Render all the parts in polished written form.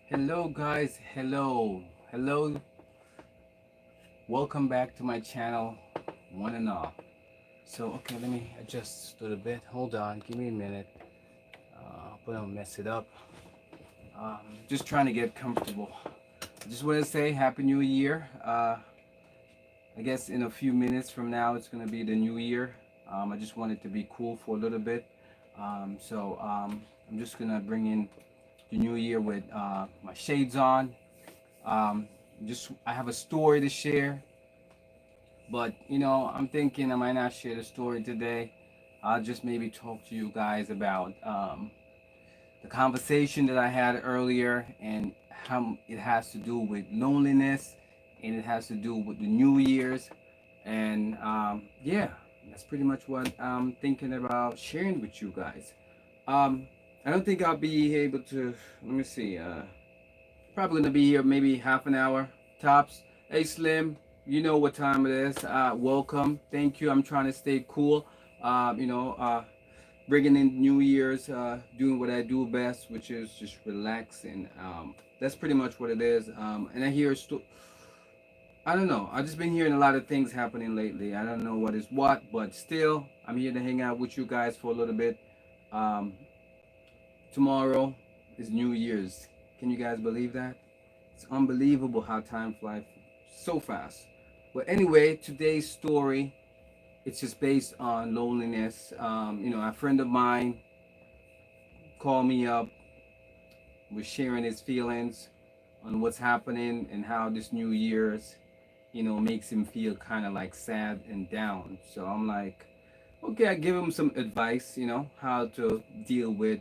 Hello guys, hello, welcome back to my channel, one and all. So okay, let me adjust a little bit. Hold on, give me a minute. Hope I don't mess it up. Just trying to get comfortable. I just want to say Happy New Year. I guess in a few minutes from now it's gonna be the new year. I just wanted to be cool for a little bit. I'm just gonna bring in the new year with my shades on. Um, just I have a story to share, but I'm thinking I might not share the story today. I'll just maybe talk to you guys about the conversation that I had earlier and how it has to do with loneliness and it has to do with the New Year's. And yeah, that's pretty much what I'm thinking about sharing with you guys. Um, I don't think I'll be able to, let me see. Probably gonna be here maybe half an hour tops. Hey Slim, you know what time it is. Welcome. Thank you. I'm trying to stay cool. Bringing in New Year's, doing what I do best, which is just relaxing. That's pretty much what it is. And I hear, I don't know. I've just been hearing a lot of things happening lately. I don't know what is what, but still, I'm here to hang out with you guys for a little bit. Um, Tomorrow is New Year's. Can you guys believe that? It's unbelievable how time flies so fast. But anyway, today's story, it's just based on loneliness. A friend of mine called me up, was sharing his feelings on what's happening and how this New Year's, makes him feel kind of like sad and down. So I'm like, okay, I give him some advice, how to deal with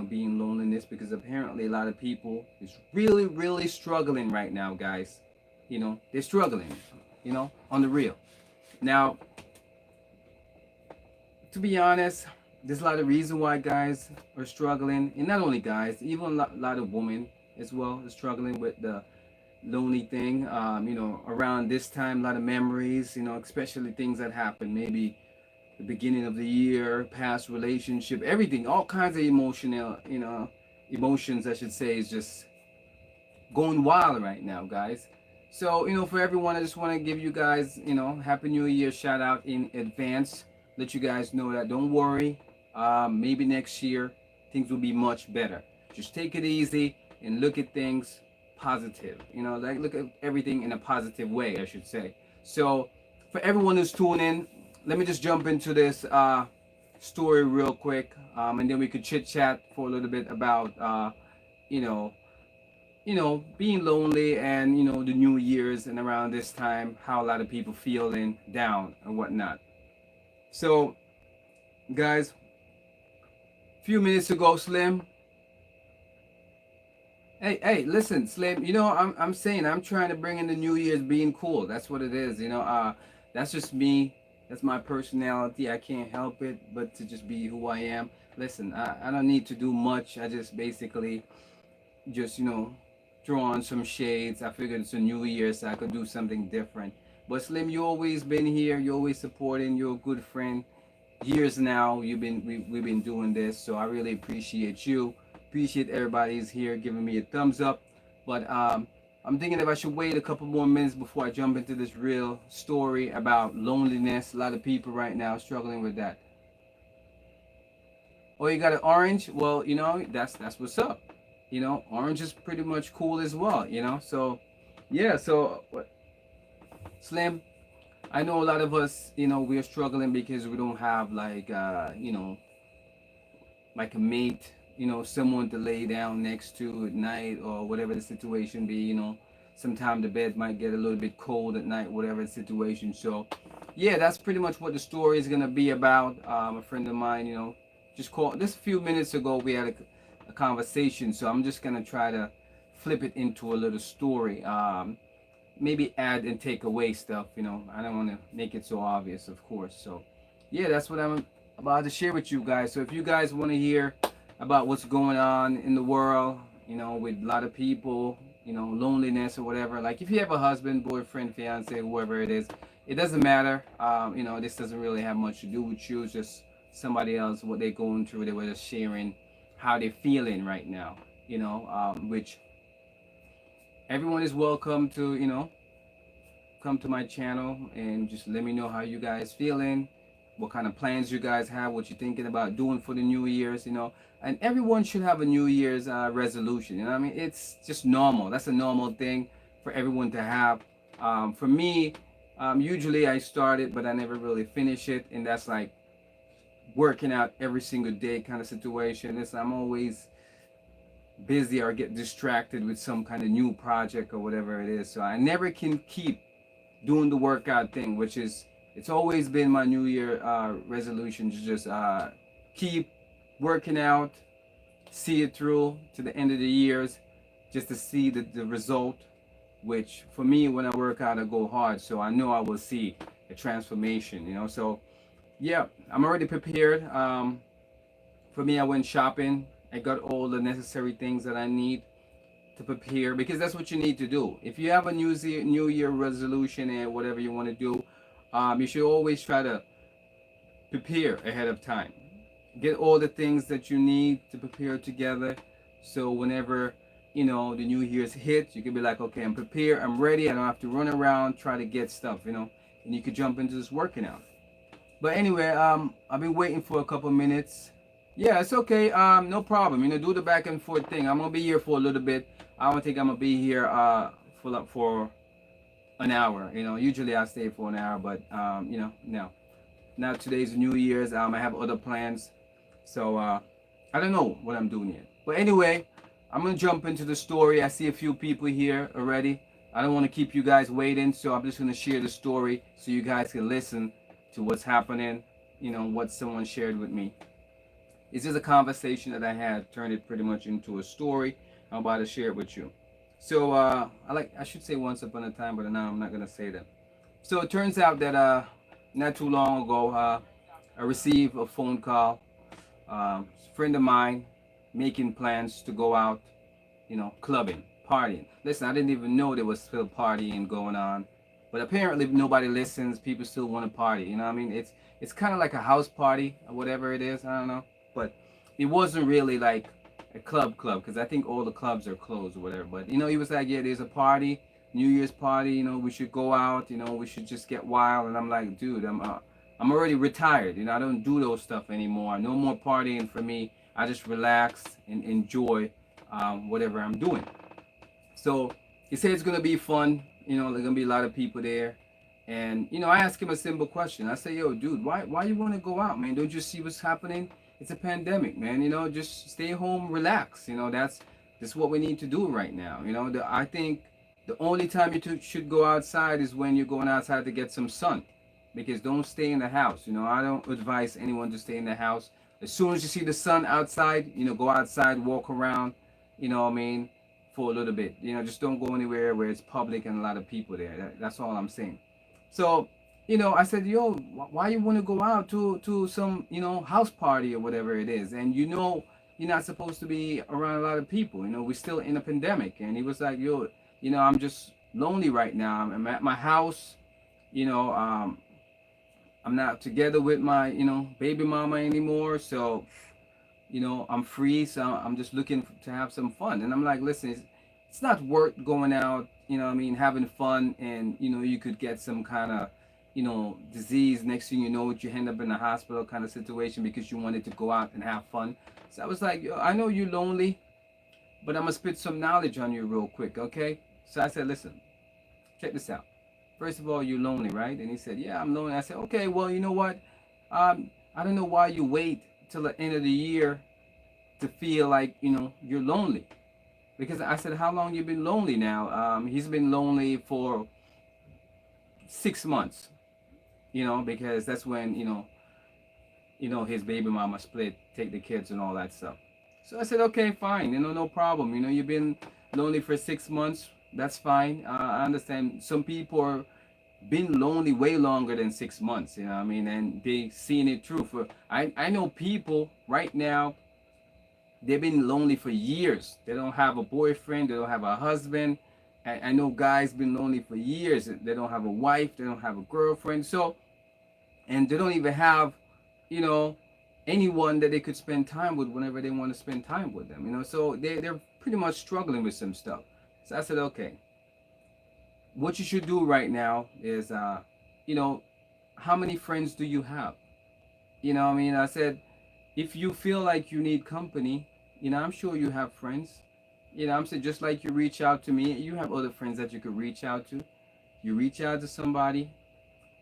being loneliness, because apparently a lot of people is really, really struggling right now, guys. They're struggling, on the real. Now, to be honest, there's a lot of reason why guys are struggling, and not only guys, even a lot of women as well are struggling with the lonely thing. Around this time, a lot of memories, especially things that happen, maybe the beginning of the year, past relationship, everything, all kinds of emotions, I should say, is just going wild right now, guys. So, for everyone, I just want to give you guys, Happy New Year shout out in advance. Let you guys know that don't worry. Maybe next year things will be much better. Just take it easy and look at things positive. Like look at everything in a positive way, I should say. So, for everyone who's tuning in, let me just jump into this story real quick, and then we could chit chat for a little bit about, you know, being lonely and the New Year's and around this time, how a lot of people feeling down and whatnot. So, guys, a few minutes ago, Slim. Hey, listen, Slim. I'm saying I'm trying to bring in the New Year's being cool. That's what it is. That's just me. That's my personality. I can't help it but to just be who I am. Listen, I don't need to do much. I just basically just throw on some shades. I figured it's a new year, so I could do something different. But Slim, you always been here. You always supporting. You're a good friend. Years now, we've been doing this, so I really appreciate you. Appreciate everybody's here giving me a thumbs up. But I'm thinking if I should wait a couple more minutes before I jump into this real story about loneliness. A lot of people right now struggling with that. Oh, you got an orange? Well, that's what's up. Orange is pretty much cool as well. So yeah. So Slim, I know a lot of us, we're struggling because we don't have like a mate, someone to lay down next to at night or whatever the situation be. Sometimes the bed might get a little bit cold at night, whatever the situation. So yeah, that's pretty much what the story is gonna be about. A friend of mine, just called just a few minutes ago. We had a conversation, so I'm just gonna try to flip it into a little story. Maybe add and take away stuff. I don't want to make it so obvious, of course. So yeah, that's what I'm about to share with you guys. So if you guys want to hear about what's going on in the world, with a lot of people, loneliness or whatever, like if you have a husband, boyfriend, fiance, whoever it doesn't matter. This doesn't really have much to do with you. It's just somebody else, what they're going through. They were just sharing how they're feeling right now. which everyone is welcome to, come to my channel and just let me know how you guys feeling, what kind of plans you guys have, what you're thinking about doing for the New Year's, and everyone should have a New Year's resolution. You know what I mean? It's just normal. That's a normal thing for everyone to have. For me, usually I start it, but I never really finish it, and that's like working out every single day kind of situation. I'm always busy or get distracted with some kind of new project or whatever it is. So I never can keep doing the workout thing, which is it's always been my New Year resolution to just keep working out, see it through to the end of the years, just to see the result. Which for me, when I work out, I go hard, so I know I will see a transformation. So yeah, I'm already prepared. For me, I went shopping. I got all the necessary things that I need to prepare, because that's what you need to do. If you have a New Year resolution and whatever you want to do, you should always try to prepare ahead of time. Get all the things that you need to prepare together. So whenever the New Year's hit, you can be like, okay, I'm prepared, I'm ready. I don't have to run around try to get stuff, and you could jump into this working out. But anyway, I've been waiting for a couple minutes. Yeah, it's okay. No problem. Do the back and forth thing. I'm gonna be here for a little bit. I don't think I'm gonna be here for an hour. Usually I stay for an hour, but no. Now today's New Year's. I have other plans, so I don't know what I'm doing yet. But anyway, I'm gonna jump into the story. I see a few people here already. I don't want to keep you guys waiting, so I'm just gonna share the story so you guys can listen to what's happening. What someone shared with me. It's just a conversation that I had, turned it pretty much into a story. I'm about to share it with you. So I should say once upon a time, but now I'm not gonna say that. So it turns out that not too long ago, I received a phone call. A friend of mine making plans to go out, clubbing, partying. Listen, I didn't even know there was still partying going on, but apparently nobody listens. People still want to party. You know what I mean? It's kind of like a house party or whatever it is. I don't know, but it wasn't really like a club because I think all the clubs are closed or whatever. But he was like, yeah, there's a party, New Year's party. We should go out. We should just get wild. And I'm like, dude, I'm already retired. I don't do those stuff anymore. No more partying for me. I just relax and enjoy whatever I'm doing. So he said it's gonna be fun. There's gonna be a lot of people there. And I asked him a simple question. I say, yo, dude, why you wanna go out, man? Don't you see what's happening? It's a pandemic, man. Just stay home, relax. That's what we need to do right now. I think the only time you should go outside is when you're going outside to get some sun, because don't stay in the house. I don't advise anyone to stay in the house. As soon as you see the sun outside, go outside, walk around. What I mean, for a little bit. Just don't go anywhere where it's public and a lot of people there. That's all I'm saying. So, I said, yo, why you want to go out to some, house party or whatever it is? And you're not supposed to be around a lot of people. We're still in a pandemic. And he was like, yo, I'm just lonely right now. I'm at my house. You know, um, I'm not together with my, baby mama anymore. So, I'm free. So I'm just looking to have some fun. And I'm like, listen, it's not worth going out, what I mean, having fun. And, you could get some kind of, disease. Next thing you know, you end up in a hospital kind of situation because you wanted to go out and have fun. So I was like, yo, I know you're lonely, but I'm going to spit some knowledge on you real quick, okay? So I said, listen, check this out. First of all, you're lonely, right? And he said, yeah, I'm lonely. I said, okay, well, you know what? I don't know why you wait till the end of the year to feel like, you're lonely. Because I said, how long you been lonely now? He's been lonely for 6 months, because that's when, his baby mama split, take the kids and all that stuff. So I said, okay, fine, no problem. You've been lonely for 6 months. That's fine. I understand some people are been lonely way longer than 6 months, what I mean, and they seen it through. I know people right now, they've been lonely for years. They don't have a boyfriend, they don't have a husband. I know guys been lonely for years. They don't have a wife, they don't have a girlfriend. So, and they don't even have, you know, anyone that they could spend time with whenever they want to spend time with them. So they're pretty much struggling with some stuff. So I said, okay, what you should do right now is, you know, how many friends do you have? I said, if you feel like you need company, I'm sure you have friends. I'm saying, just like you reach out to me, you have other friends that you could reach out to. You reach out to somebody,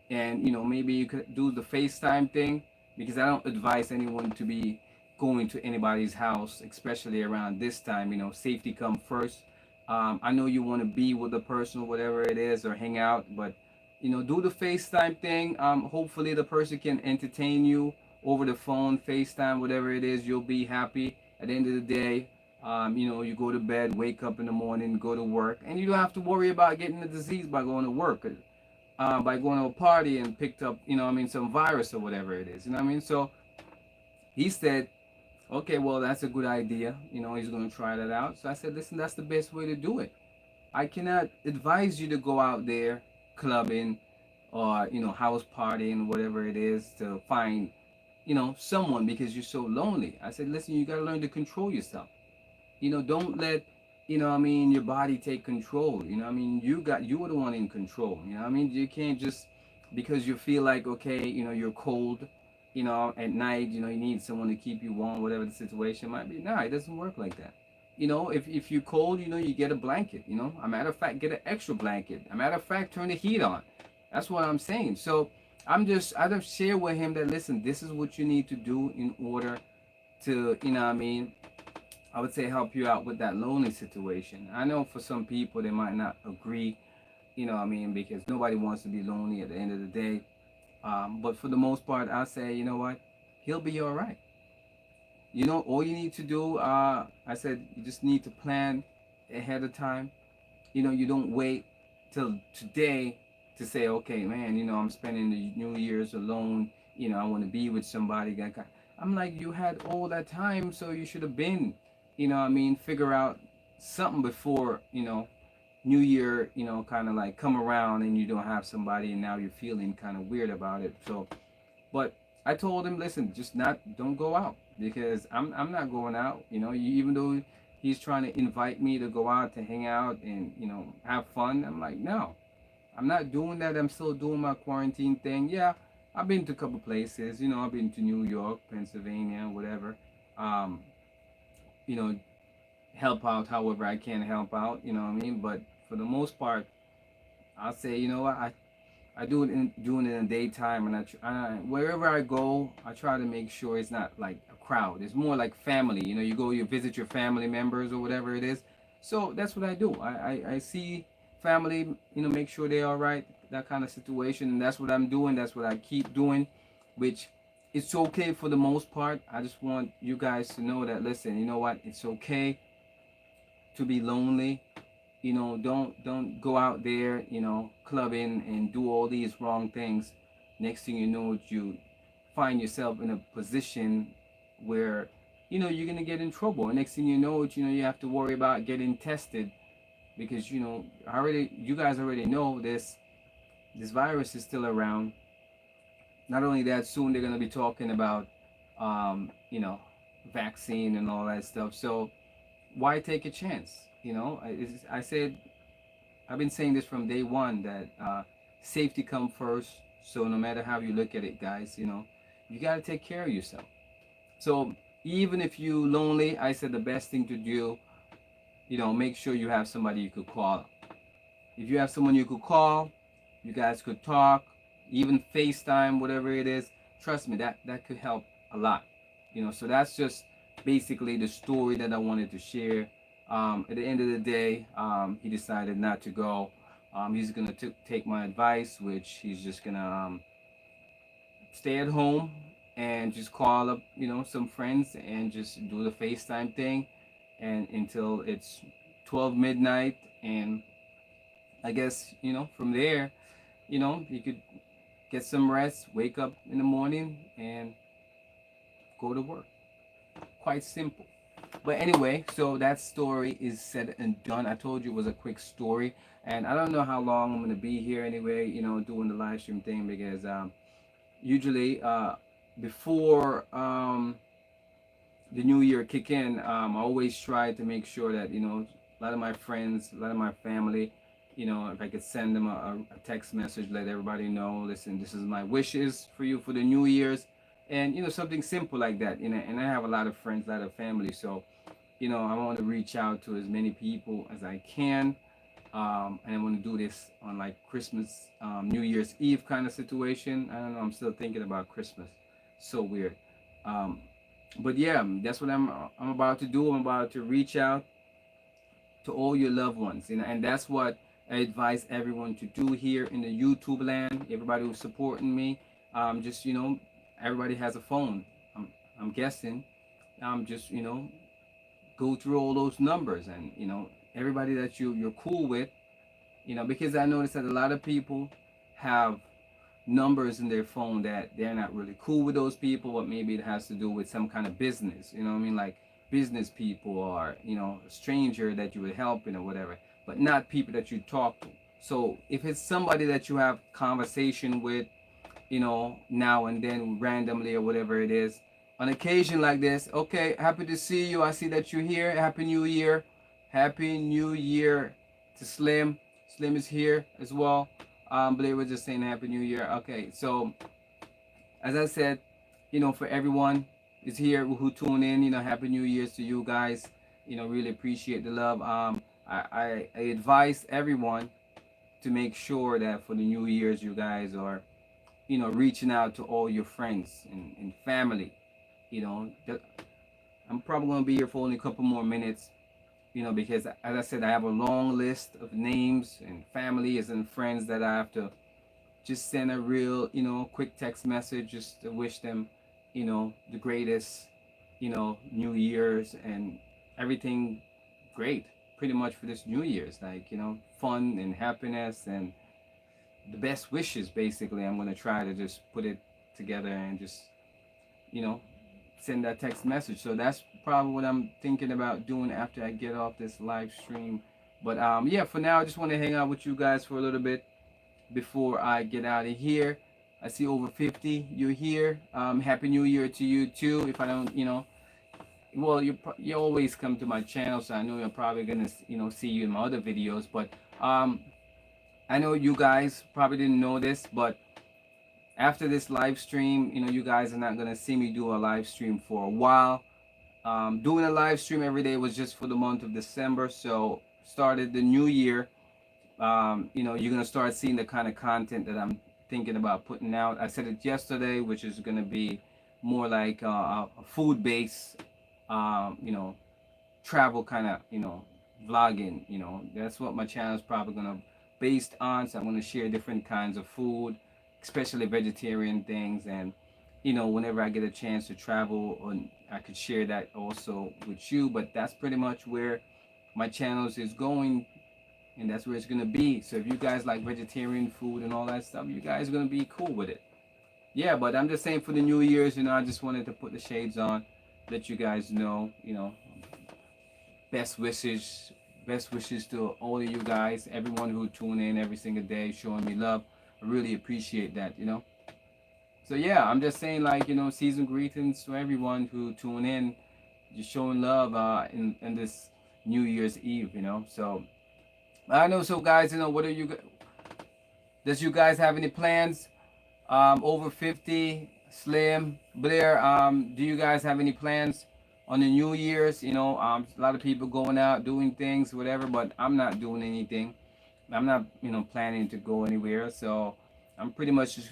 and maybe you could do the FaceTime thing, because I don't advise anyone to be going to anybody's house, especially around this time. Safety come first. I know you want to be with the person, whatever it is, or hang out, but do the FaceTime thing. Hopefully the person can entertain you over the phone, FaceTime, whatever it is. You'll be happy at the end of the day. You go to bed, wake up in the morning, go to work, and you don't have to worry about getting the disease by going to work, by going to a party and picked up, some virus or whatever it is. So he said, okay, well, that's a good idea. He's going to try that out. So I said, listen, that's the best way to do it. I cannot advise you to go out there clubbing or, house partying, whatever it is, to find, someone, because you're so lonely. I said, listen, you got to learn to control yourself. Don't let, your body take control. You were the one in control. You can't just, because you feel like, okay, you're cold, at night, you need someone to keep you warm, whatever the situation might be. No, it doesn't work like that. If you're cold, you get a blanket. A matter of fact, get an extra blanket. A matter of fact, turn the heat on. That's what I'm saying. So I just share with him that, listen, this is what you need to do in order to, I would say, help you out with that lonely situation. I know for some people they might not agree, because nobody wants to be lonely at the end of the day. But for the most part, I say, you know what, he'll be all right. All you need to do, I said, you just need to plan ahead of time. You don't wait till today to say, okay, man, I'm spending the New Year's alone. I want to be with somebody. I'm like, you had all that time, so you should have been, figure out something before, New Year, kind of like come around and you don't have somebody, and now you're feeling kind of weird about it. So, but I told him, listen, just don't go out, because I'm not going out. Even though he's trying to invite me to go out to hang out and have fun, I'm like, no, I'm not doing that. I'm still doing my quarantine thing. Yeah, I've been to a couple places. I've been to New York, Pennsylvania, whatever. Um, you know, help out however I can help out. You know what I mean? But for the most part, I'll say, what, I do it in the daytime, and wherever I go, I try to make sure it's not like a crowd. It's more like family. You visit your family members or whatever it is. So that's what I do. I see family, make sure they're all right, that kind of situation, and that's what I'm doing. That's what I keep doing, which it's okay for the most part. I just want you guys to know that, listen, you know what? It's okay to be lonely. Don't go out there, clubbing and do all these wrong things. Next thing you know, you find yourself in a position where you're gonna get in trouble. And next thing you know, you have to worry about getting tested, because you guys already know this virus is still around. Not only that, soon they're gonna be talking about um, you know vaccine and all that stuff. So why take a chance? I said, I've been saying this from day one, that safety come first. So no matter how you look at it, guys, you got to take care of yourself. So even if you lonely, I said the best thing to do, make sure you have somebody you could call. If you have someone you could call, you guys could talk, even FaceTime, whatever it is. Trust me, that could help a lot. So that's just basically the story that I wanted to share. At the end of the day, he decided not to go. He's gonna take my advice, which he's just gonna stay at home and just call up, some friends and just do the FaceTime thing, and until it's 12 midnight, and I guess from there, you could get some rest, wake up in the morning, and go to work. Quite simple. But anyway, so that story is said and done. I told you it was a quick story, and I don't know how long I'm gonna be here anyway. Doing the live stream thing, because usually before the new year kick in, I always try to make sure that a lot of my friends, a lot of my family, if I could send them a text message, let everybody know, listen, this is my wishes for you for the New Year's, and something simple like that. And I have a lot of friends, a lot of family, so I want to reach out to as many people as I can. And I want to do this on like Christmas, New Year's Eve kind of situation. I don't know. I'm still thinking about Christmas. So weird. Um, but yeah, that's what I'm about to do. I'm about to reach out to all your loved ones, and that's what I advise everyone to do here in the YouTube land. Everybody who's supporting me, just everybody has a phone. I'm, I'm guessing. Just go through all those numbers, and everybody that you're cool with, because I noticed that a lot of people have numbers in their phone that they're not really cool with those people, but maybe it has to do with some kind of business, what I mean, like business people, or a stranger that you would help or whatever, but not people that you talk to. So if it's somebody that you have conversation with, now and then randomly or whatever it is, on occasion like this, okay, happy to see you, I see that you're here, happy new year, happy new year to Slim is here as well. Blair was just saying happy new year. Okay, so as I said, for everyone is here who tune in, happy new year's to you guys. Really appreciate the love. I advise everyone to make sure that for the new year's you guys are reaching out to all your friends and family. I'm probably going to be here for only a couple more minutes, because as I said, I have a long list of names and families and friends that I have to just send a real, quick text message just to wish them, the greatest, New Year's and everything great pretty much for this New Year's, like, fun and happiness and the best wishes. Basically, I'm going to try to just put it together and just, you know, send that text message. So that's probably what I'm thinking about doing after I get off this live stream. But yeah, for now, I just want to hang out with you guys for a little bit before I get out of here. I see over 50 you're here. Happy New Year to you too. If I don't, well, you always come to my channel, so I know you're probably gonna see you in my other videos. But I know you guys probably didn't know this, but after this live stream, you guys are not gonna see me do a live stream for a while. Doing a live stream every day was just for the month of December. So started the new year. You're gonna start seeing the kind of content that I'm thinking about putting out. I said it yesterday, which is gonna be more like a food based, you know, travel kind of, vlogging. That's what my channel is probably gonna based on. So I'm gonna share different kinds of food, especially vegetarian things, and whenever I get a chance to travel, and I could share that also with you. But that's pretty much where my channels is going, and that's where it's gonna be. So if you guys like vegetarian food and all that stuff, you guys are gonna be cool with it. Yeah, but I'm just saying for the New Year's, I just wanted to put the shades on, let you guys know, best wishes, best wishes to all of you guys, everyone who tune in every single day, showing me love. I really appreciate that. So yeah, I'm just saying, like, season greetings to everyone who tune in, just showing love in this New Year's Eve. So I know. So guys, what are you? Does you guys have any plans? Over 50, Slim, Blair. Do you guys have any plans on the New Year's? A lot of people going out doing things, whatever. But I'm not doing anything. I'm not, planning to go anywhere. So I'm pretty much just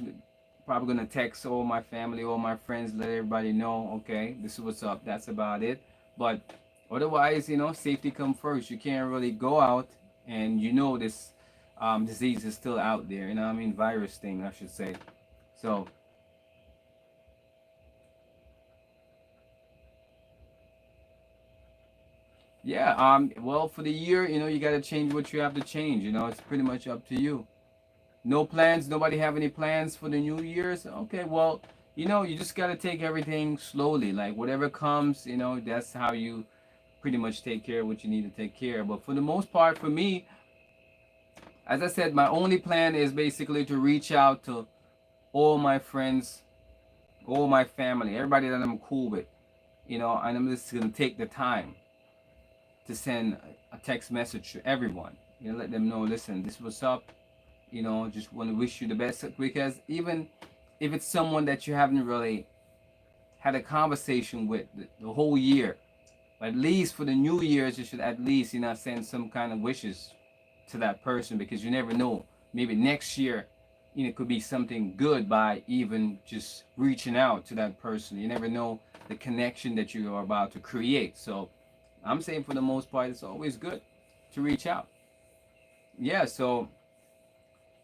probably gonna text all my family, all my friends, let everybody know, okay, this is what's up. That's about it. But otherwise, safety come first. You can't really go out, and this disease is still out there. I mean, virus thing, I should say. So yeah, well, for the year, you gotta change what you have to change. It's pretty much up to you. No plans. Nobody have any plans for the New Year's. Okay, well, you just gotta take everything slowly. Like whatever comes, that's how you pretty much take care of what you need to take care of. But for the most part, for me, as I said, my only plan is basically to reach out to all my friends all my family, everybody that I'm cool with, and I'm just gonna take the time to send a text message to everyone. Let them know, listen, this was up. Just want to wish you the best, because even if it's someone that you haven't really had a conversation with the whole year, at least for the New Year's, you should at least send some kind of wishes to that person, because you never know. Maybe next year, it could be something good by even just reaching out to that person. You never know the connection that you are about to create. So I'm saying for the most part, it's always good to reach out. Yeah. So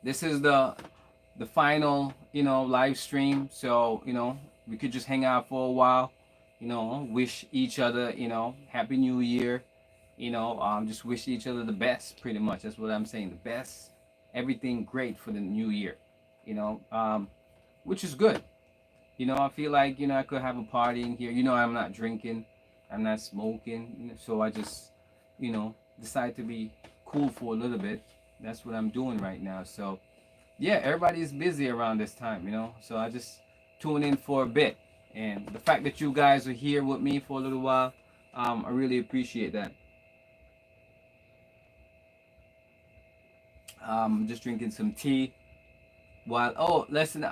this is the final live stream. So we could just hang out for a while. Wish each other happy New Year. Just wish each other the best. Pretty much, that's what I'm saying. The best, everything great for the new year. You know, um, which is good. I feel like I could have a party in here. I'm not drinking, I'm not smoking. So I just decide to be cool for a little bit. That's what I'm doing right now. So yeah, everybody's busy around this time. So I just tune in for a bit, and the fact that you guys are here with me for a little while, I really appreciate that. Just drinking some tea. While listen,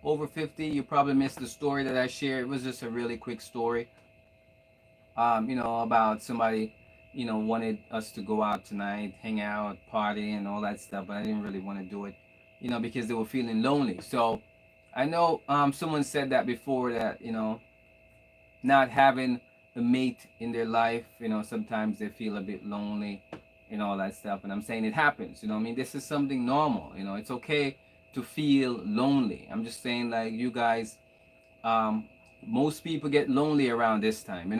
over 50, you probably missed the story that I shared. It was just a really quick story. About somebody, wanted us to go out tonight, hang out, party, and all that stuff, but I didn't really want to do it, because they were feeling lonely. So I know someone said that before, that not having a mate in their life, sometimes they feel a bit lonely and all that stuff. And I'm saying it happens, I mean, this is something normal, it's okay to feel lonely. I'm just saying, like, you guys, um, most people get lonely around this time.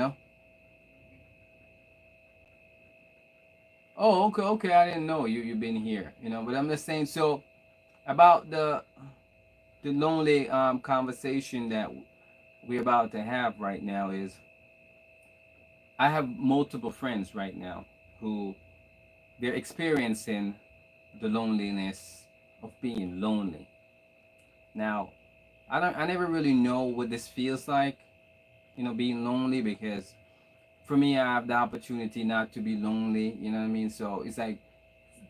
Oh, okay, okay, I didn't know you've been here, but I'm just saying, so about the lonely conversation that we're about to have right now is, I have multiple friends right now who they're experiencing the loneliness of being lonely. Now, I never really know what this feels like, being lonely, because for me, I have the opportunity not to be lonely, you know what I mean? So it's like,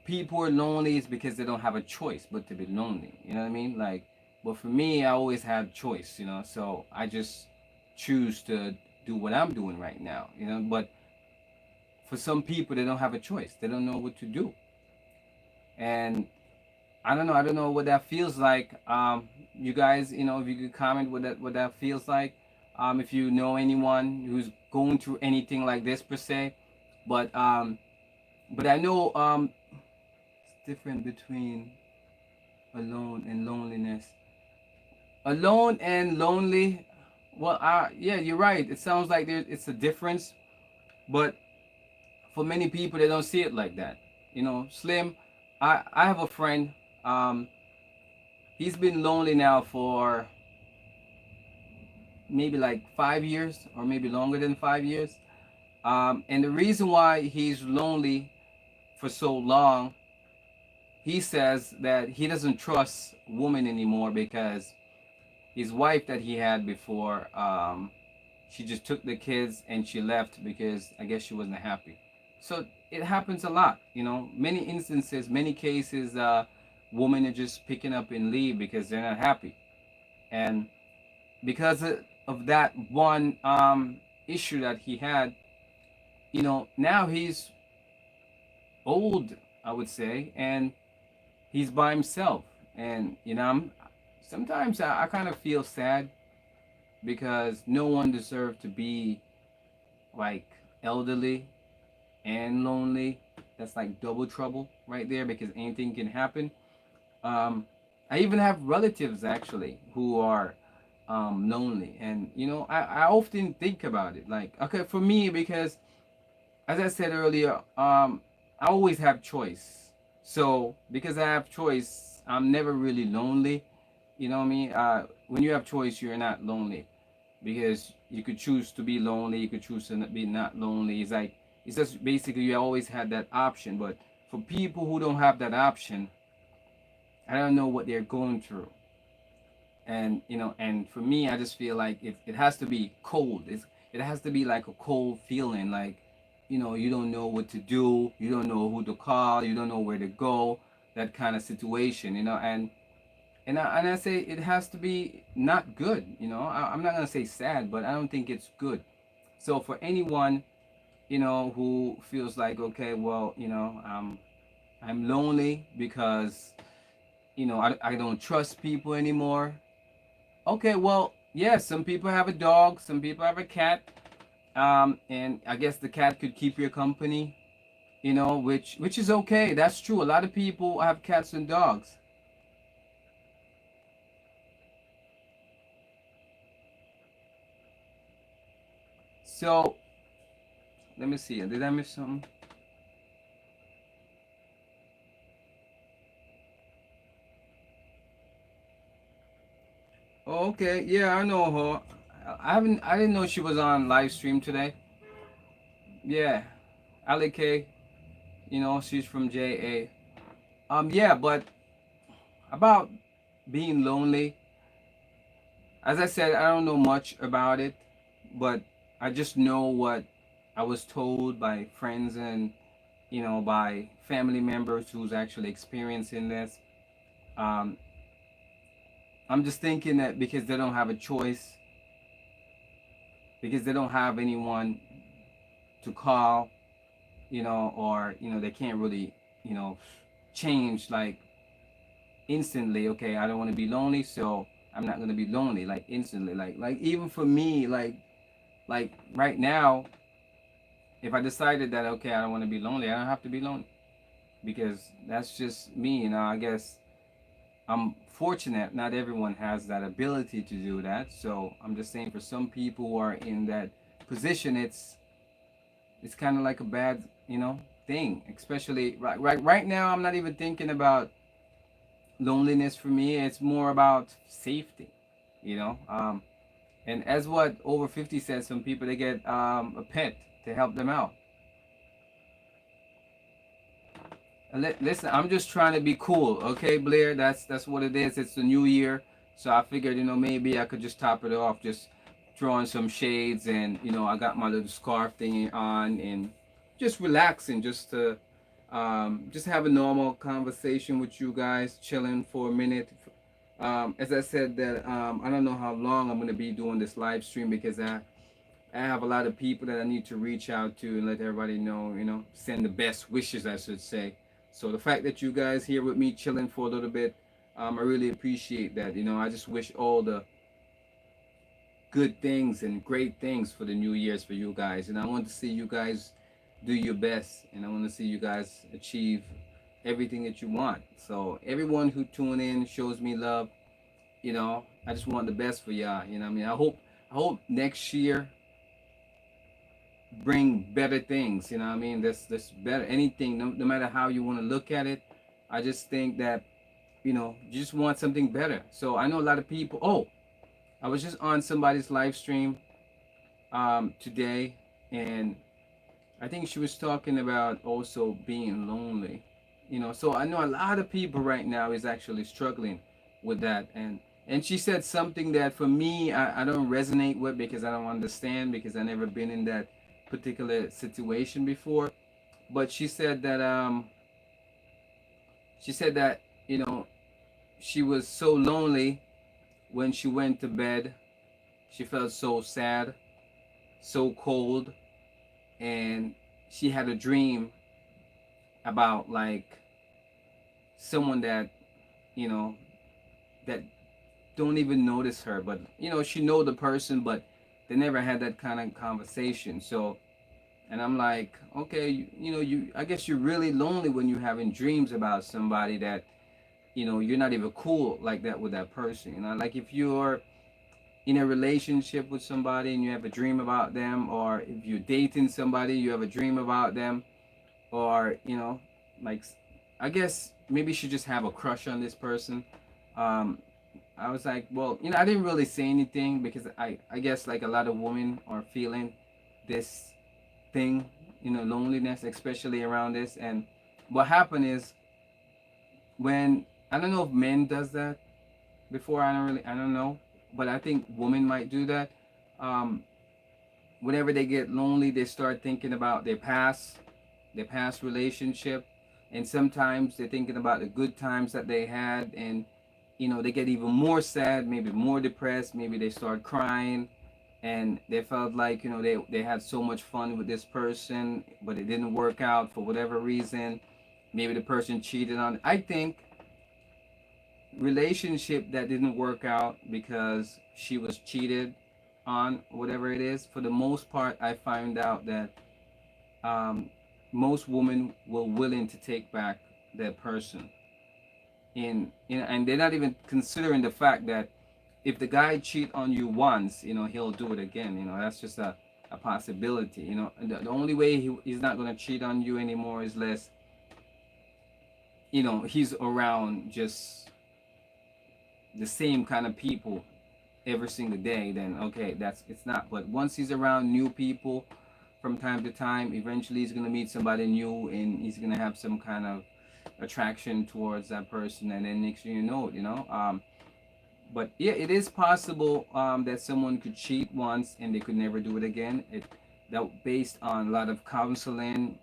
people are lonely is because they don't have a choice but to be lonely, you know what I mean? Like, but for me, I always have choice, so I just choose to do what I'm doing right now, but for some people, they don't have a choice. They don't know what to do. And I don't know what that feels like. You guys, if you could comment what that feels like. If you know anyone who's going through anything like this per se, but I know it's different between alone and loneliness. Alone and lonely. Well, yeah, you're right. It sounds like it's a difference, but for many people, they don't see it like that. Slim, I have a friend. Um, he's been lonely now for maybe like 5 years, or maybe longer than 5 years. And the reason why he's lonely for so long, he says that he doesn't trust women anymore, because his wife that he had before, she just took the kids and she left, because I guess she wasn't happy. So it happens a lot, many instances, many cases, women are just picking up and leave because they're not happy. And because of that one issue that he had, now he's old, I would say, and he's by himself. And sometimes I kind of feel sad, because no one deserves to be like elderly and lonely. That's like double trouble right there, because anything can happen. Um, I even have relatives actually who are lonely, and I often think about it. Like, okay, for me, because as I said earlier, I always have choice. So because I have choice, I'm never really lonely. You know what I mean? When you have choice, you're not lonely, because you could choose to be lonely, you could choose to be not lonely. It's like, it's just basically you always had that option. But for people who don't have that option, I don't know what they're going through. And and for me, I just feel like it has to be cold. It has to be like a cold feeling, like you don't know what to do, you don't know who to call, you don't know where to go, that kind of situation, and I say it has to be not good. I'm not gonna say sad, but I don't think it's good. So for anyone who feels like, okay, well, I'm lonely because I don't trust people anymore. Okay, well, yeah, some people have a dog, some people have a cat, and I guess the cat could keep your company, which is okay. That's true. A lot of people have cats and dogs. So let me see. Did I miss something? Oh, okay. Yeah, I know her. I didn't know she was on live stream today. Yeah, Ali K. She's from JA. Yeah, but about being lonely, as I said, I don't know much about it, but I just know what I was told by friends and by family members who's actually experiencing this. Um, I'm just thinking that because they don't have a choice, because they don't have anyone to call, or they can't really, you know, change like instantly. Okay, I don't want to be lonely, so I'm not gonna be lonely like instantly. Like even for me, like right now, if I decided that okay, I don't want to be lonely, I don't have to be lonely because that's just me. I guess I'm fortunate. Not everyone has that ability to do that. So I'm just saying, for some people who are in that position, it's kind of like a bad, thing. Especially right now, I'm not even thinking about loneliness for me. It's more about safety, you know. And as what over 50 said, some people they get a pet to help them out. Listen, I'm just trying to be cool, okay, Blair? That's what it is. It's the new year, so I figured, maybe I could just top it off, just throwing some shades, and I got my little scarf thing on, and just relaxing, just have a normal conversation with you guys, chilling for a minute. As I said, that I don't know how long I'm gonna be doing this live stream because I have a lot of people that I need to reach out to and let everybody know, send the best wishes, I should say. So the fact that you guys here with me chilling for a little bit, I really appreciate that. I just wish all the good things and great things for the New Year's for you guys. And I want to see you guys do your best, and I want to see you guys achieve everything that you want. So everyone who tune in shows me love. I just want the best for y'all. I mean, I hope next year bring better things. I mean, this better anything, no matter how you want to look at it. I just think that you just want something better. So I know a lot of people. Oh, I was just on somebody's live stream today, and I think she was talking about also being lonely. So I know a lot of people right now is actually struggling with that, and she said something that for me I don't resonate with because I don't understand because I never been in that particular situation before. But she said that you know she was so lonely when she went to bed. She felt so sad, so cold, and she had a dream about like someone that you know that don't even notice her, but she know the person, but they never had that kind of conversation. So, and I'm like, okay, you I guess you're really lonely when you're having dreams about somebody that you're not even cool like that with that person. Like if you're in a relationship with somebody and you have a dream about them, or if you're dating somebody, you have a dream about them, or like I guess maybe you should just have a crush on this person. Um, I was like, well, I didn't really say anything because I guess like a lot of women are feeling this thing, loneliness, especially around this. And what happened is when I don't know if men does that, before. I don't know, but I think women might do that. Um, Whenever they get lonely, they start thinking about their past relationship, and sometimes they're thinking about the good times that they had, and they get even more sad, maybe more depressed, maybe they start crying, and they felt like they had so much fun with this person, but it didn't work out for whatever reason. Maybe the person cheated on. I think relationship that didn't work out because she was cheated on, whatever it is, for the most part, I find out that um, most women were willing to take back their person, and they're not even considering the fact that if the guy cheat on you once, he'll do it again. That's just a possibility. The only way he's not going to cheat on you anymore is less, he's around just the same kind of people every single day. Then okay, that's it's not. But once he's around new people from time to time, eventually he's going to meet somebody new, and he's going to have some kind of attraction towards that person, and then next thing you know it, but yeah, it is possible that someone could cheat once and they could never do it again. That based on a lot of counseling,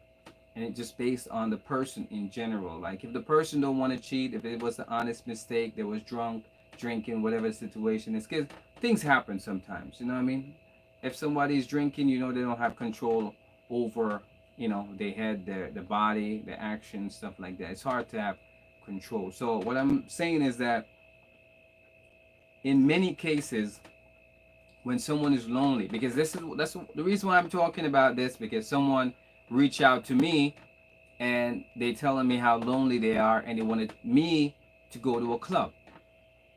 and it just based on the person in general. Like if the person don't want to cheat, if it was an honest mistake, they was drunk, drinking, whatever the situation is, because things happen sometimes. You know what I mean? If somebody's drinking, they don't have control over their head, their body, their actions, stuff like that. It's hard to have control. So what I'm saying is that in many cases, when someone is lonely, because that's the reason why I'm talking about this, because someone reached out to me and they telling me how lonely they are, and they wanted me to go to a club,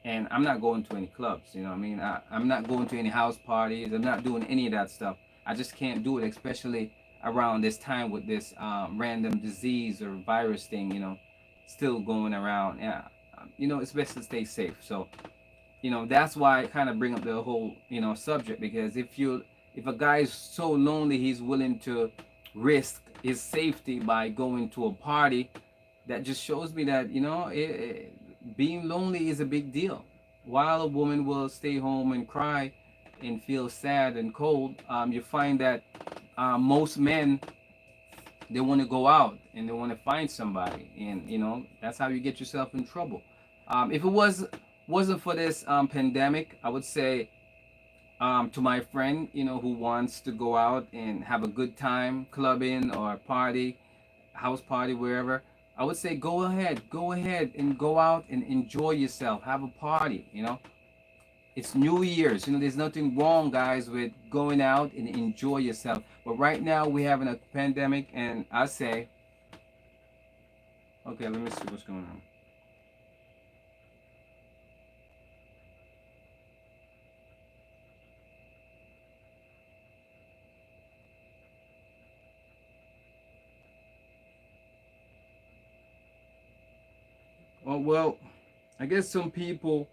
and I'm not going to any clubs. You know what I mean? I'm not going to any house parties. I'm not doing any of that stuff. I just can't do it, especially around this time with this random disease or virus thing, still going around. Yeah, it's best to stay safe. So that's why I kind of bring up the whole subject, because if a guy is so lonely he's willing to risk his safety by going to a party, that just shows me that being lonely is a big deal. While a woman will stay home and cry and feel sad and cold, you find that most men, they want to go out and they want to find somebody, and that's how you get yourself in trouble. If it wasn't for this pandemic, I would say to my friend, who wants to go out and have a good time, clubbing or party, house party, wherever, I would say go ahead and go out and enjoy yourself, have a party. It's New Year's. There's nothing wrong, guys, with going out and enjoy yourself. But right now we're having a pandemic, and I say, okay, let me see what's going on. Oh well, I guess some people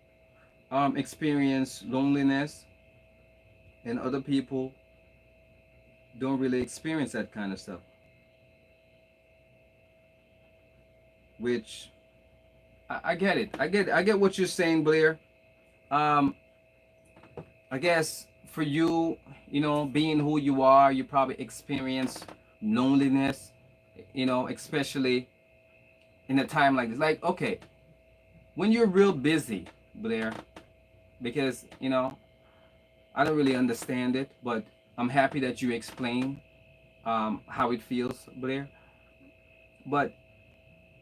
experience loneliness, and other people don't really experience that kind of stuff. Which I get it. I get what you're saying, Blair. Um, I guess for you, being who you are, you probably experience loneliness. Especially in a time like this. Like, okay, when you're real busy, Blair, because I don't really understand it, but I'm happy that you explain how it feels, Blair. But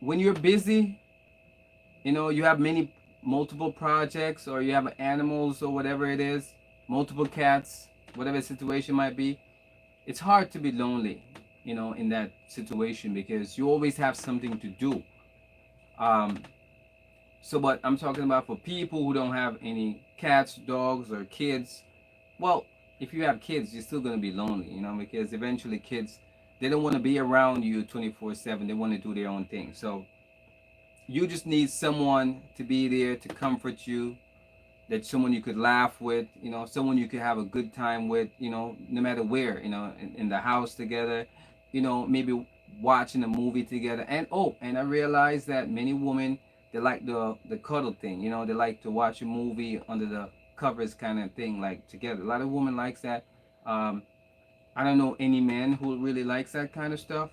when you're busy, you have multiple projects, or you have animals or whatever it is, multiple cats, whatever the situation might be. It's hard to be lonely, in that situation, because you always have something to do. Um, but I'm talking about for people who don't have any cats, dogs, or kids. Well, if you have kids, you're still gonna be lonely, because eventually kids, they don't want to be around you 24/7. They want to do their own thing. So you just need someone to be there to comfort you, that someone you could laugh with, someone you could have a good time with, no matter where, in the house together, maybe watching a movie together. And I realize that many women they like the cuddle thing. You know, they like to watch a movie under the covers kind of thing, like together. A lot of women likes that. Um, I don't know any man who really likes that kind of stuff.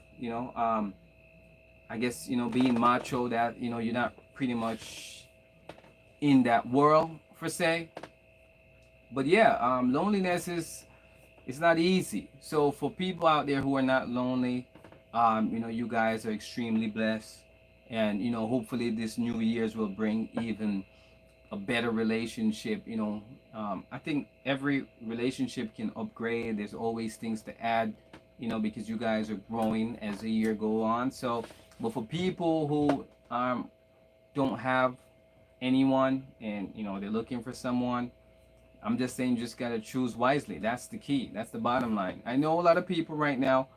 I guess being macho, that you're not pretty much in that world per se. But yeah, loneliness is it's not easy. So for people out there who are not lonely, you guys are extremely blessed, and hopefully this New Year's will bring even a better relationship. I think every relationship can upgrade. There's always things to add, because you guys are growing as the year go on. So, but for people who don't have anyone, and they're looking for someone, I'm just saying, you just gotta choose wisely. That's the key. That's the bottom line. I know a lot of people right now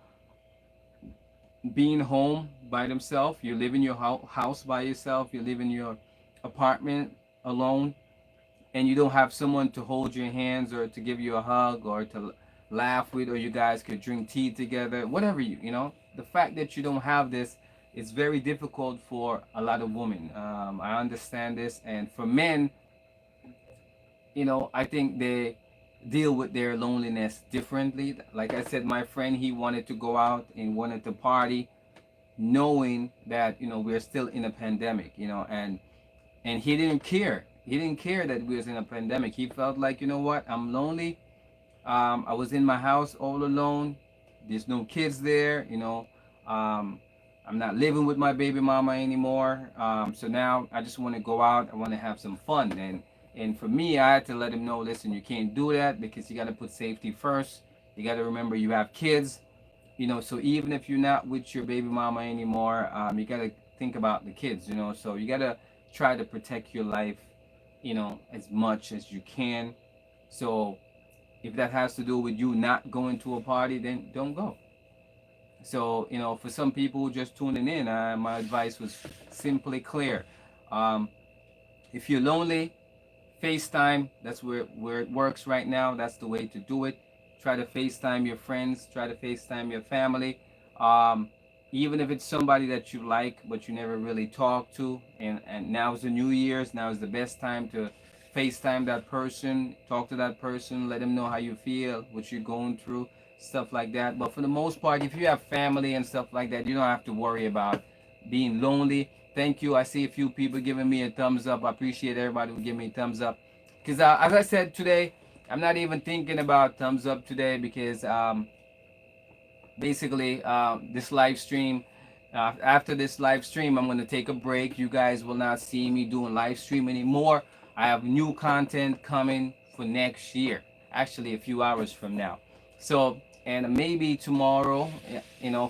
being home by themselves. You live in your house by yourself. You live in your apartment alone, and you don't have someone to hold your hands or to give you a hug or to laugh with, or you guys could drink tea together. Whatever the fact that you don't have this, it's very difficult for a lot of women. I understand this, and for men, I think they deal with their loneliness differently. Like I said, my friend, he wanted to go out and wanted to party, knowing that we're still in a pandemic, and he didn't care. He didn't care that we was in a pandemic. He felt like, what, I'm lonely. I was in my house all alone. There's no kids there. Um, I'm not living with my baby mama anymore. So now I just want to go out. I want to have some fun. And for me, I had to let him know, listen, you can't do that because you got to put safety first. You got to remember you have kids. So even if you're not with your baby mama anymore, you got to think about the kids. So you got to try to protect your life, as much as you can. So if that has to do with you not going to a party, then don't go. So, for some people just tuning in, my advice was simply clear. Um, if you're lonely, FaceTime, that's where it works right now. That's the way to do it. Try to FaceTime your friends, try to FaceTime your family. Um, Even if it's somebody that you like but you never really talk to, and now is the New Year's, now is the best time to FaceTime that person, talk to that person, let them know how you feel, what you're going through, stuff like that. But for the most part, if you have family and stuff like that, you don't have to worry about being lonely. Thank you. I see a few people giving me a thumbs up. I appreciate everybody who give me a thumbs up. Because as I said today, I'm not even thinking about thumbs up today because basically this live stream, after this live stream, I'm going to take a break. You guys will not see me doing live stream anymore. I have new content coming for next year, actually a few hours from now. So, and maybe tomorrow,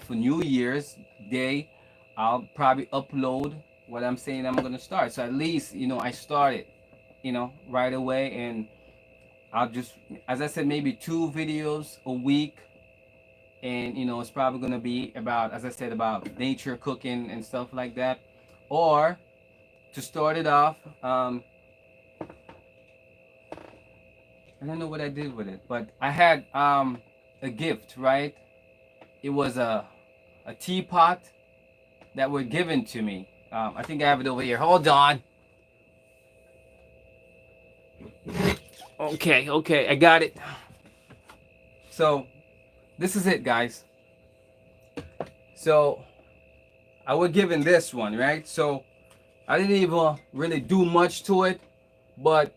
for New Year's Day, I'll probably upload what I'm saying I'm going to start. So at least, I started, right away. And I'll just, as I said, maybe 2 videos a week. And it's probably going to be about, as I said, about nature, cooking and stuff like that. Or to start it off, I don't know what I did with it, but I had a gift, right? It was a teapot that were given to me. I think I have it over here. Hold on. Okay, I got it. So this is it, guys. So I was given this one, right? So I didn't even really do much to it, but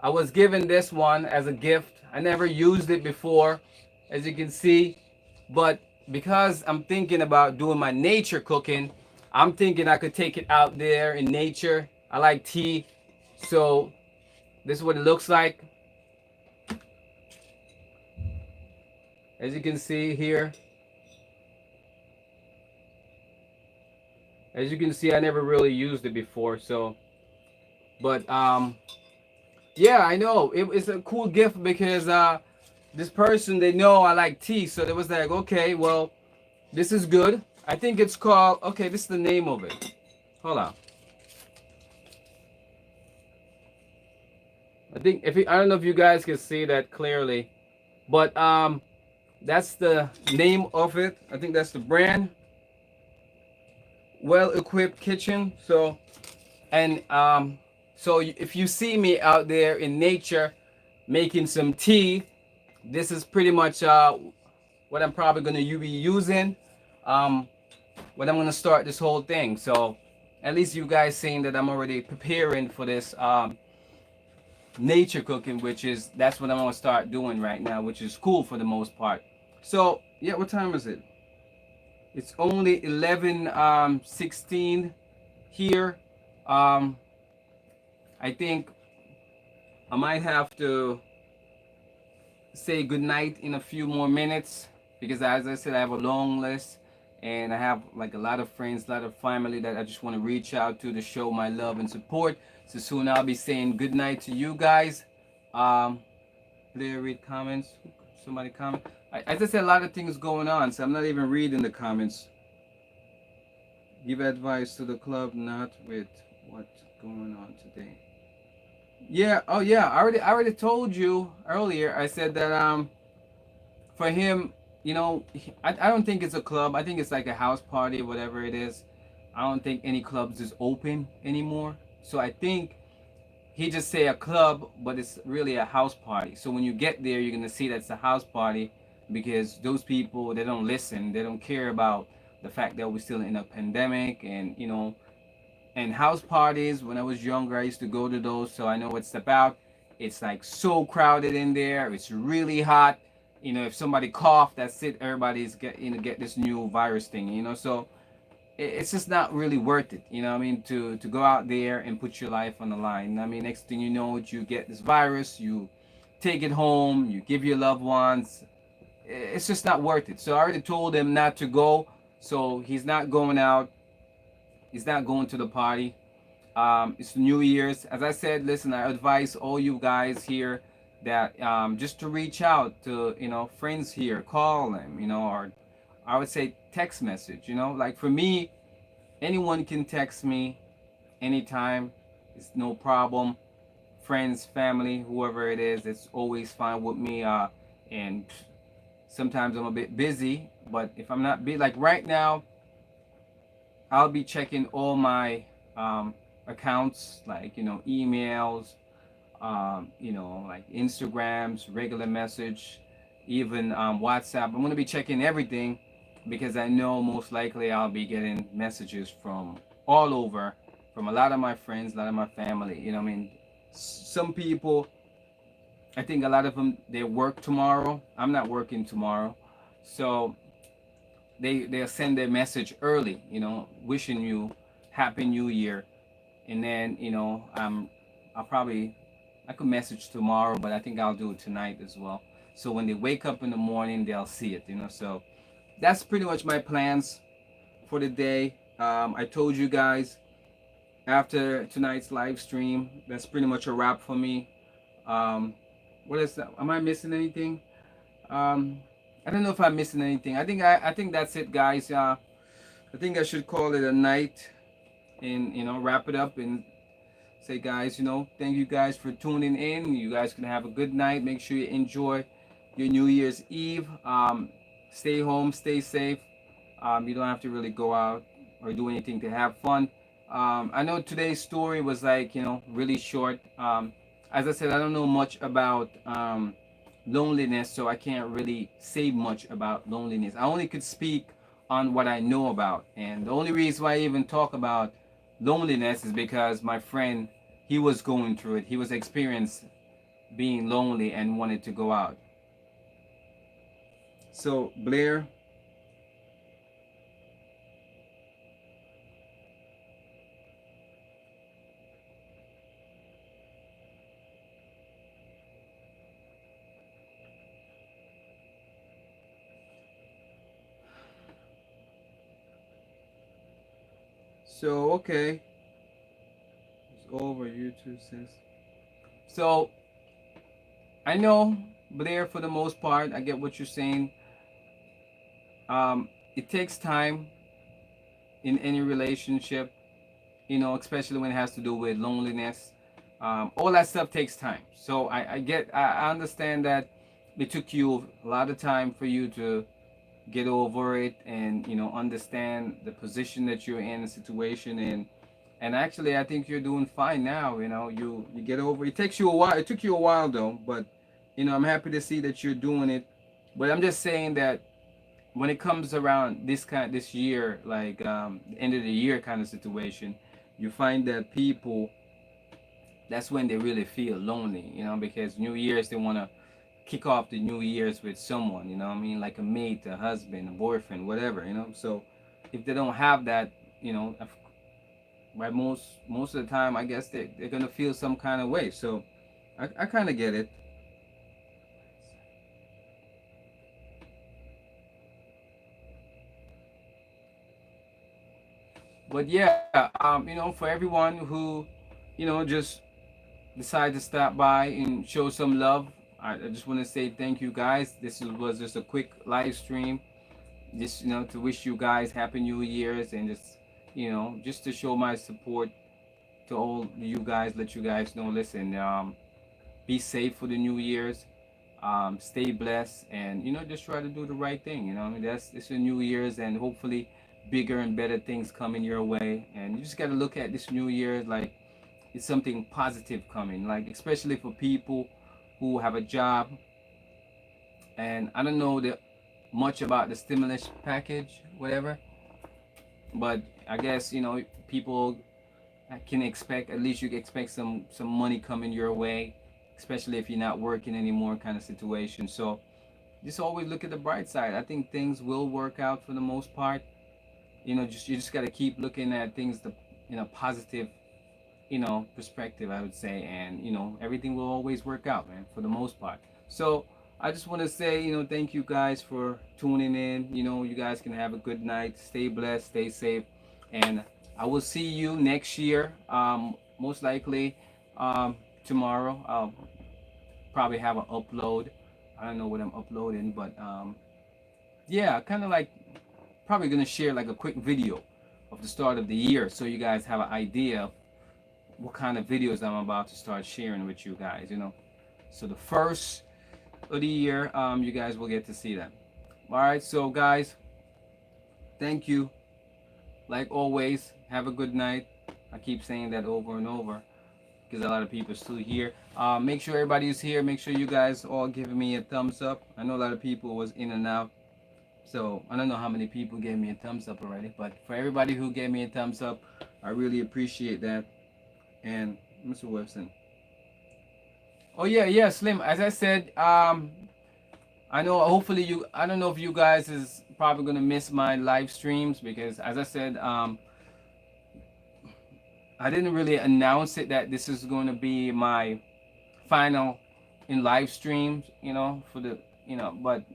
I was given this one as a gift. I never used it before, as you can see, but because I'm thinking about doing my nature cooking, I'm thinking I could take it out there in nature. I like tea, so this is what it looks like. As you can see here, as you can see, I never really used it before, so, but yeah, I know it's a cool gift because this person, they know I like tea, so they was like, okay, well, this is good. I think it's called, okay, this is the name of it. Hold on. I don't know if you guys can see that clearly, but that's the name of it. I think that's the brand. Well equipped kitchen. So And so if you see me out there in nature making some tea, this is pretty much what I'm probably going to be using um, when I'm going to start this whole thing. So at least you guys seeing that I'm already preparing for this nature cooking, which is that's what I'm going to start doing right now, which is cool for the most part. So yeah, what time is it? It's only 11:16 here. Um, I think I might have to say goodnight in a few more minutes because, as I said, I have a long list and I have like a lot of friends, a lot of family that I just want to reach out to show my love and support. So soon I'll be saying goodnight to you guys. Um, Please read comments. Somebody comment. As I said, a lot of things going on, so I'm not even reading the comments. Give advice to the club, not with what's going on today. Yeah. Oh yeah. I already told you earlier. I said that for him, I don't think it's a club. I think it's like a house party, whatever it is. I don't think any clubs is open anymore. So I think he just say a club, but it's really a house party. So when you get there, you're gonna see that's a house party because those people they don't listen. They don't care about the fact that we're still in a pandemic and and house parties. When I was younger, I used to go to those, so I know what it's about. It's like so crowded in there. It's really hot. If somebody cough, that's it. Everybody's get this new virus thing. So it's just not really worth it. I mean, to go out there and put your life on the line. I mean, next thing you know, you get this virus. You take it home. You give your loved ones. It's just not worth it. So I already told him not to go. So he's not going out. He's not going to the party. It's New Year's. As I said, listen, I advise all you guys here that just to reach out to friends here, call them, or I would say text message. Like for me, anyone can text me anytime. It's no problem. Friends, family, whoever it is, it's always fine with me. And sometimes I'm a bit busy, but if I'm not busy, like right now, I'll be checking all my accounts, like emails, like Instagrams, regular message, even WhatsApp. I'm gonna be checking everything because I know most likely I'll be getting messages from all over, from a lot of my friends, a lot of my family. I mean, some people, I think a lot of them they work tomorrow. I'm not working tomorrow, so they'll send their message early, wishing you happy new year, and then I'll probably I could message tomorrow, but I think I'll do it tonight as well. So when they wake up in the morning, they'll see it, So that's pretty much my plans for the day. I told you guys after tonight's live stream, that's pretty much a wrap for me. Um, what is that? Am I missing anything? Um, I don't know if I'm missing anything. I think that's it, guys. I think I should call it a night and wrap it up and say, guys, thank you guys for tuning in. You guys can have a good night. Make sure you enjoy your New Year's Eve. Stay home, stay safe. You don't have to really go out or do anything to have fun. I know today's story was like, really short. As I said, I don't know much about loneliness, so I can't really say much about loneliness. I only could speak on what I know about. And the only reason why I even talk about loneliness is because my friend, he was going through it. He was experiencing being lonely and wanted to go out. So, Blair, so okay. It's over, YouTube says. So, I know, Blair, for the most part, I get what you're saying. It takes time in any relationship, especially when it has to do with loneliness. All that stuff takes time. So I understand that it took you a lot of time for you to get over it and understand the position that you're in, the situation, and And actually, I think you're doing fine now. You get over. It takes you a while. It took you a while though, but I'm happy to see that you're doing it. But I'm just saying that when it comes around this year, like the end of the year kind of situation, you find that people, that's when they really feel lonely. Because New Year's, they want to kick off the New Year's with someone. What I mean, like a mate, a husband, a boyfriend, whatever. So if they don't have that, by most of the time, I guess they're gonna feel some kind of way. So I kind of get it. But yeah, for everyone who, just decide to stop by and show some love, I just want to say thank you guys. Was just a quick live stream, just to wish you guys happy New Year's, and just to show my support to all you guys. Let you guys know, listen, be safe for the New Year's. Stay blessed, and just try to do the right thing. I mean, that's it's a New Year's, and hopefully bigger and better things coming your way. And you just got to look at this New Year's like it's something positive coming, like especially for people who have a job. And I don't know much about the stimulus package, whatever, but I guess people can expect, at least you can expect some money coming your way, especially if you're not working anymore, kind of situation. So just always look at the bright side. I think things will work out for the most part. You just got to keep looking at things in a positive, perspective, I would say, and everything will always work out, man, for the most part. So I just want to say, thank you guys for tuning in. You guys can have a good night. Stay blessed, stay safe, and I will see you next year. Most likely, tomorrow. I'll probably have an upload. I don't know what I'm uploading, but yeah, kind of like probably gonna share like a quick video of the start of the year, so you guys have an idea of what kind of videos I'm about to start sharing with you guys. So the first of the year, you guys will get to see that. All right, so guys, thank you. Like always, have a good night. I keep saying that over and over because a lot of people are still here. Make sure everybody is here. Make sure you guys all giving me a thumbs up. I know a lot of people was in and out, so I don't know how many people gave me a thumbs up already. But for everybody who gave me a thumbs up, I really appreciate that. And Mr. Webson. Oh yeah, yeah, Slim. As I said, I know. Hopefully, you. I don't know if you guys is probably gonna miss my live streams because, as I said, I didn't really announce it that this is going to be my final in live streams. For the but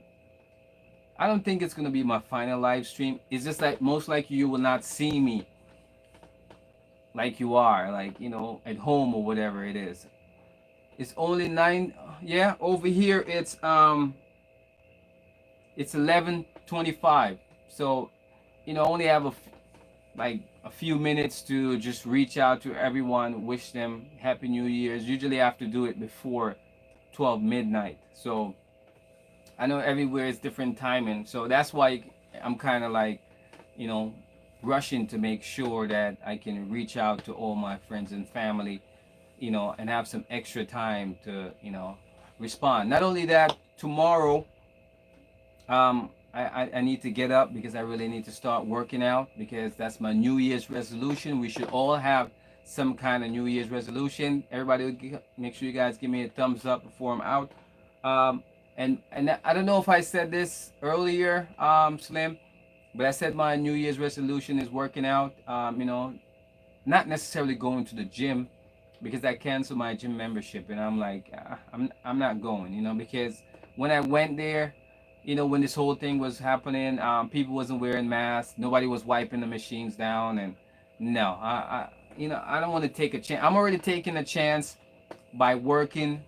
I don't think it's gonna be my final live stream. It's just that most likely you will not see me like you are, like at home or whatever it is. It's only 9. Yeah, over here it's 11:25. So only have like a few minutes to just reach out to everyone, wish them happy New Year's. Usually I have to do it before 12 midnight. So I know everywhere is different timing. So that's why I'm kind of like, you know, rushing to make sure that I can reach out to all my friends and family, and have some extra time to, respond. Not only that, tomorrow I need to get up because I really need to start working out because that's my New Year's resolution. We should all have some kind of New Year's resolution. Everybody, make sure you guys give me a thumbs up before I'm out. Um, and I don't know if I said this earlier, Slim, but I said my New Year's resolution is working out. Not necessarily going to the gym because I canceled my gym membership, and I'm like, I'm not going, because when I went there, when this whole thing was happening, people wasn't wearing masks, nobody was wiping the machines down, and no, I don't want to take a chance. I'm already taking a chance by working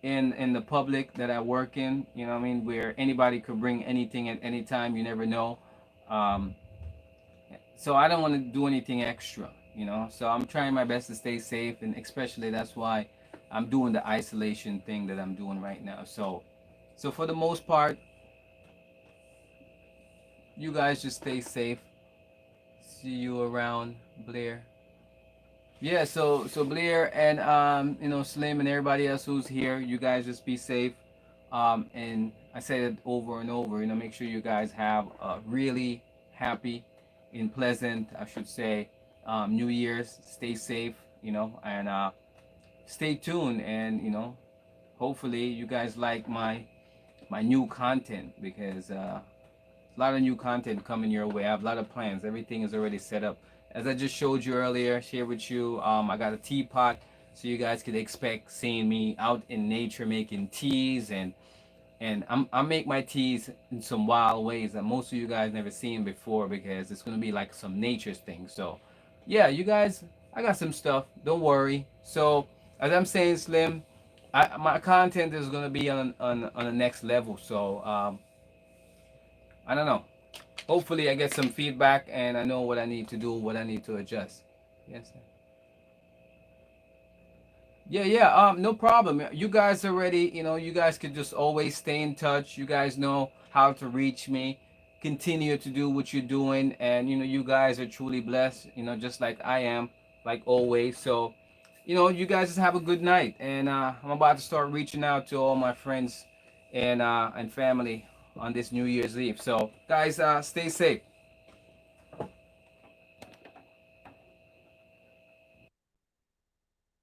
in the public that I work in, what I mean, where anybody could bring anything at any time. You never know. Um, so I don't want to do anything extra. So I'm trying my best to stay safe, and especially that's why I'm doing the isolation thing that I'm doing right now. So for the most part, you guys just stay safe. See you around, Blair. Yeah, so Blair and Slim and everybody else who's here, you guys just be safe. And I said it over and over. Make sure you guys have a really happy and pleasant, I should say, New Year's. Stay safe. And stay tuned. And hopefully you guys like my new content, because a lot of new content coming your way. I have a lot of plans. Everything is already set up. As I just showed you earlier, share with you, I got a teapot, so you guys could expect seeing me out in nature making teas, and I make my teas in some wild ways that most of you guys never seen before, because it's gonna be like some nature thing. So, yeah, you guys, I got some stuff. Don't worry. So, as I'm saying, Slim, my content is gonna be on the next level. So, I don't know. Hopefully I get some feedback and I know what I need to do, what I need to adjust. Yes. Yeah, yeah. No problem. You guys already, you guys could just always stay in touch. You guys know how to reach me. Continue to do what you're doing, and you guys are truly blessed. Just like I am, like always. So, you guys just have a good night, and I'm about to start reaching out to all my friends and family on this New Year's Eve. So, guys, stay safe.